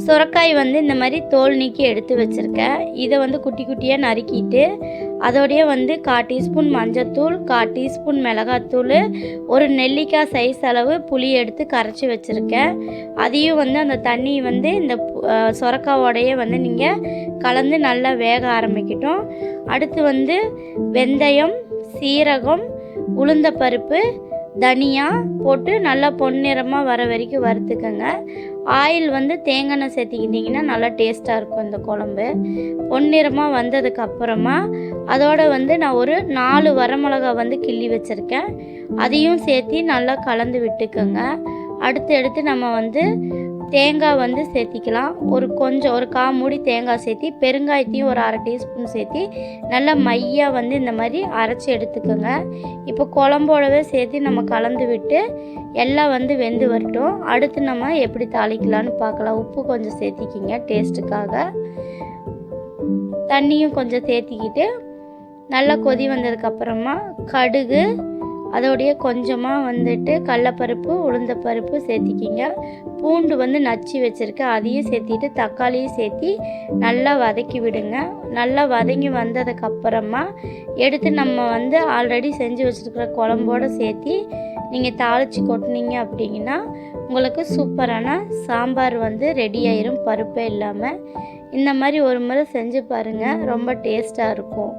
சுரைக்காய் வந்து இந்த மாதிரி தோல் நீக்கி எடுத்து வச்சுருக்கேன். இதை வந்து குட்டி குட்டியாக நறுக்கிட்டு அதோடைய வந்து 1/4 டீஸ்பூன் மஞ்சத்தூள், 1/4 டீஸ்பூன் மிளகாத்தூள், ஒரு நெல்லிக்காய் சைஸ் அளவு புளி எடுத்து கரைச்சி வச்சுருக்கேன். அதையும் வந்து அந்த தண்ணி வந்து இந்த சுரைக்காவோடையே வந்து நீங்கள் கலந்து நல்லா வேக ஆரம்பிக்கட்டும். அடுத்து வந்து வெந்தயம், சீரகம், உளுந்தப்பருப்பு, தனியா போட்டு நல்லா பொன்னிறமாக வர வரைக்கும் வறுத்துக்கங்க. ஆயில் வந்து தேங்காய் எண்ணெய் சேர்த்திக்கிட்டிங்கன்னா நல்லா டேஸ்ட்டாக இருக்கும் இந்த குழம்பு. பொன்னிறமாக வந்ததுக்கப்புறமா அதோட வந்து நான் ஒரு 4 வரமிளகா வந்து கிள்ளி வச்சுருக்கேன். அதையும் சேர்த்து நல்லா கலந்து விட்டுக்கோங்க. அடுத்து நம்ம வந்து தேங்காய் வந்து சேர்த்திக்கலாம். ஒரு 1/4 மூடி தேங்காய் சேர்த்தி பெருங்காயத்தையும் ஒரு 1/2 டீஸ்பூன் சேர்த்தி நல்லா மையாக வந்து இந்த மாதிரி அரைச்சி எடுத்துக்கோங்க. இப்போ குழம்போடவே சேர்த்து நம்ம கலந்து விட்டு எல்லாம் வந்து வெந்து வரட்டும். அடுத்து நம்ம எப்படி தாளிக்கலான்னு பார்க்கலாம். உப்பு கொஞ்சம் சேர்த்திக்கிங்க டேஸ்ட்டுக்காக. தண்ணியும் கொஞ்சம் சேர்த்திக்கிட்டு நல்லா கொதி வந்ததுக்கப்புறமா கடுகு, அதோடைய கொஞ்சமாக வந்துட்டு கடலப்பருப்பு, உளுந்தப்பருப்பு சேர்த்திக்கிங்க. பூண்டு வந்து நச்சு வச்சுருக்கேன், அதையும் சேர்த்திட்டு தக்காளியும் சேர்த்தி நல்லா வதக்கி விடுங்க. நல்லா வதங்கி வந்ததுக்கப்புறமா எடுத்து நம்ம வந்து ஆல்ரெடி செஞ்சு வச்சுருக்கிற குழம்போடு சேர்த்தி நீங்கள் தாளித்து கொட்டினீங்க அப்படிங்கன்னா உங்களுக்கு சூப்பரான சாம்பார் வந்து ரெடி ஆயிரும், பருப்பே இல்லாமல். இந்த மாதிரி ஒரு முறை செஞ்சு பாருங்கள், ரொம்ப டேஸ்ட்டாக இருக்கும்.